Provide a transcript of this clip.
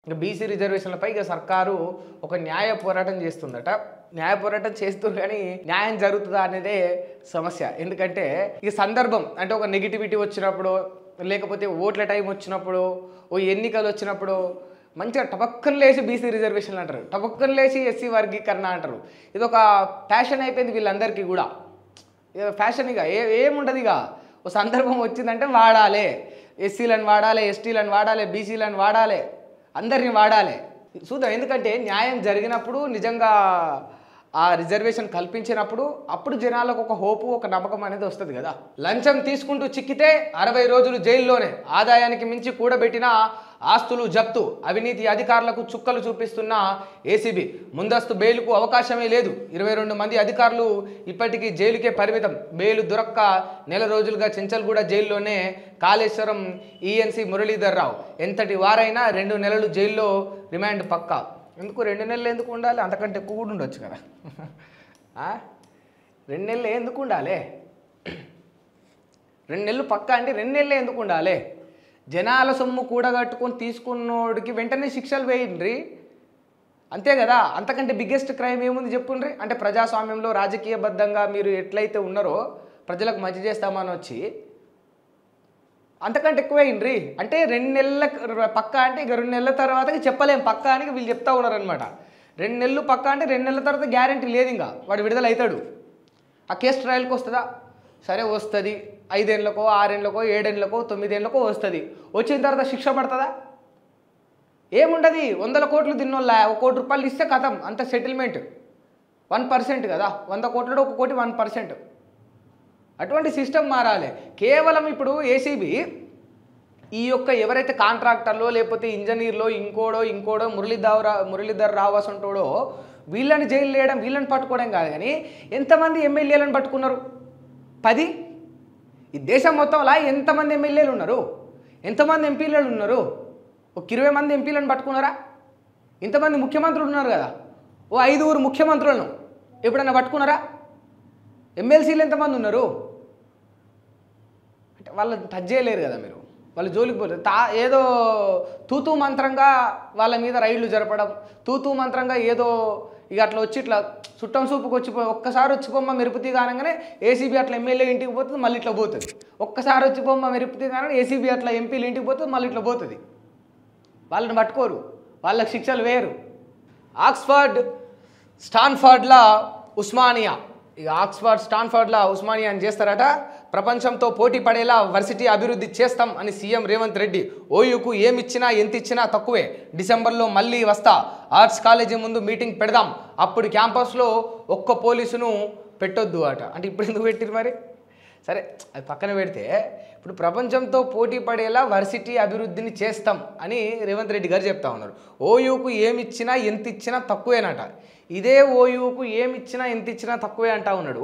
ఇక బీసీ రిజర్వేషన్లపై ఇక సర్కారు ఒక న్యాయ పోరాటం చేస్తుందట. న్యాయ పోరాటం చేస్తుంది కానీ న్యాయం జరుగుతుందా అనేదే సమస్య. ఎందుకంటే ఇక సందర్భం అంటే ఒక నెగిటివిటీ వచ్చినప్పుడు, లేకపోతే ఓట్ల టైం వచ్చినప్పుడు, ఓ ఎన్నికలు వచ్చినప్పుడు మంచిగా టపక్కన లేచి బీసీ రిజర్వేషన్లు అంటారు, టపక్కన లేచి ఎస్సీ వర్గీకరణ అంటారు. ఇది ఒక ఫ్యాషన్ అయిపోయింది వీళ్ళందరికీ కూడా. ఫ్యాషన్ ఇక ఏముండదు. ఇక ఒక సందర్భం వచ్చిందంటే వాడాలి, ఎస్సీలను వాడాలి, ఎస్టీలను వాడాలి, బీసీలను వాడాలి, అందరిని వాడాలి. చూద్దాం. ఎందుకంటే న్యాయం జరిగినప్పుడు, నిజంగా ఆ రిజర్వేషన్ కల్పించినప్పుడు అప్పుడు జనాలకు ఒక హోపు, ఒక నమ్మకం అనేది వస్తుంది కదా. లంచం తీసుకుంటూ చిక్కితే 60 రోజులు జైల్లోనే, ఆదాయానికి మించి కూడబెట్టిన ఆస్తులు జప్తు, అవినీతి అధికారులకు చుక్కలు చూపిస్తున్న ఏసీబీ, ముందస్తు బెయిల్కు అవకాశమే లేదు. 22 మంది అధికారులు ఇప్పటికీ జైలుకే పరిమితం. బెయిల్ దొరక్క నెల రోజులుగా చెంచల్గూడ జైల్లోనే కాళేశ్వరం ఈఎన్సీ మురళీధర్ రావు. ఎంతటి వారైనా 2 నెలలు జైల్లో రిమాండ్ పక్కా. ఎందుకు 2 నెలలు ఎందుకు ఉండాలి? అంతకంటే ఎక్కువ కూడా ఉండొచ్చు కదా. 2 నెలలు ఎందుకు ఉండాలి? 2 నెలలు పక్కా అంటే 2 నెలలు ఎందుకు ఉండాలి? జనాల సొమ్ము కూడగట్టుకొని తీసుకున్నోడికి వెంటనే శిక్షలు వేయండి, అంతే కదా. అంతకంటే బిగ్గెస్ట్ క్రైమ్ ఏముంది చెప్పుండ్రి. అంటే ప్రజాస్వామ్యంలో రాజకీయబద్ధంగా మీరు ఎట్లయితే ఉన్నారో, ప్రజలకు మంచి చేస్తామని వచ్చి అంతకంటే ఎక్కువ అయిండ్రి. అంటే 2 నెలల పక్కా అంటే ఇక 2 నెలల తర్వాత చెప్పలేం పక్కా అని వీళ్ళు చెప్తా ఉన్నారనమాట. 2 నెలలు పక్కా అంటే 2 నెలల తర్వాత గ్యారంటీ లేదు, ఇంకా వాడు విడుదల అవుతాడు. ఆ కేసు ట్రయల్కి వస్తుందా? సరే వస్తుంది. 5 ఏళ్ళకో 6 ఏళ్ళకో 7 ఏళ్ళకో 9 ఏళ్ళకో వస్తుంది. వచ్చిన తర్వాత శిక్ష పడుతుందా? ఏముండదు. 100 కోట్లు తిన్నోళ్ళ 1 కోటి రూపాయలు ఇస్తే కథం, అంత సెటిల్మెంట్. 1% కదా, 100 కోట్లలో 1 కోటి 1%. అటువంటి సిస్టమ్ మారాలి. కేవలం ఇప్పుడు ఏసీబీ ఈ యొక్క ఎవరైతే కాంట్రాక్టర్లో లేకపోతే ఇంజనీర్లో ఇంకోడో మురళీధర్ రావు అసంటోడో వీళ్ళని జైలు వేయడం, వీళ్ళని పట్టుకోవడం కాదు. కానీ ఎంతమంది ఎమ్మెల్యేలను పట్టుకున్నారు? 10. ఈ దేశం మొత్తంలో ఎంతమంది ఎమ్మెల్యేలు ఉన్నారు? ఎంతమంది ఎంపీలు ఉన్నారు? ఒక 20 మంది ఎంపీలను పట్టుకున్నారా? ఇంతమంది ముఖ్యమంత్రులు ఉన్నారు కదా, ఓ 5 ముఖ్యమంత్రులను ఎప్పుడైనా పట్టుకున్నారా? ఎమ్మెల్సీలు ఎంతమంది ఉన్నారు? అంటే వాళ్ళని టచ్ చేయలేరు కదా మీరు. వాళ్ళు జోలికి పోలేదు. ఏదో తూతూ మంత్రంగా వాళ్ళ మీద రైళ్లు జరపడం, తూతూ మంత్రంగా ఏదో ఇక అట్లా వచ్చి ఇట్లా చుట్టం సూపుకి వచ్చిపోయి ఒక్కసారి వచ్చిపోమ్మ మెరుపుతీ కానగానే ఏసీబీ అట్లా ఎమ్మెల్యే ఇంటికి పోతుంది, మళ్ళీ ఇట్లా పోతుంది. ఒక్కసారి వచ్చిపోమ్మ మెరుపుతీ కానగానే ఏసీబీ అట్లా ఎంపీలు ఇంటికి పోతుంది, మళ్ళీ ఇట్లా పోతుంది. వాళ్ళని పట్టుకోరు, వాళ్ళకి శిక్షలు వేరు. ఆక్స్ఫర్డ్ స్టాన్ఫర్డ్లా ఉస్మానియా, ఇక ఆక్స్ఫర్డ్ స్టాన్ఫర్డ్లా ఉస్మానియా అని చేస్తారట. ప్రపంచంతో పోటీ పడేలా వర్సిటీ అభివృద్ధి చేస్తాం అని సీఎం రేవంత్ రెడ్డి. ఓయూకు ఏమిచ్చినా ఎంత ఇచ్చినా తక్కువే, డిసెంబర్లో మళ్ళీ వస్తా, ఆర్ట్స్ కాలేజీ ముందు మీటింగ్ పెడదాం, అప్పుడు క్యాంపస్లో ఒక్క పోలీసును పెట్టొద్దు అట. అంటే ఇప్పుడు ఎందుకు పెట్టిరు మరి? సరే అది పక్కన పెడితే, ఇప్పుడు ప్రపంచంతో పోటీ పడేలా వర్సిటీ అభివృద్ధిని చేస్తాం అని రేవంత్ రెడ్డి గారు చెప్తా ఉన్నారు. ఓయూకు ఏమిచ్చినా ఎంత ఇచ్చినా తక్కువేనట. ఇదే ఓయూకు ఏమిచ్చినా ఎంత ఇచ్చినా తక్కువే అంటా ఉన్నాడు.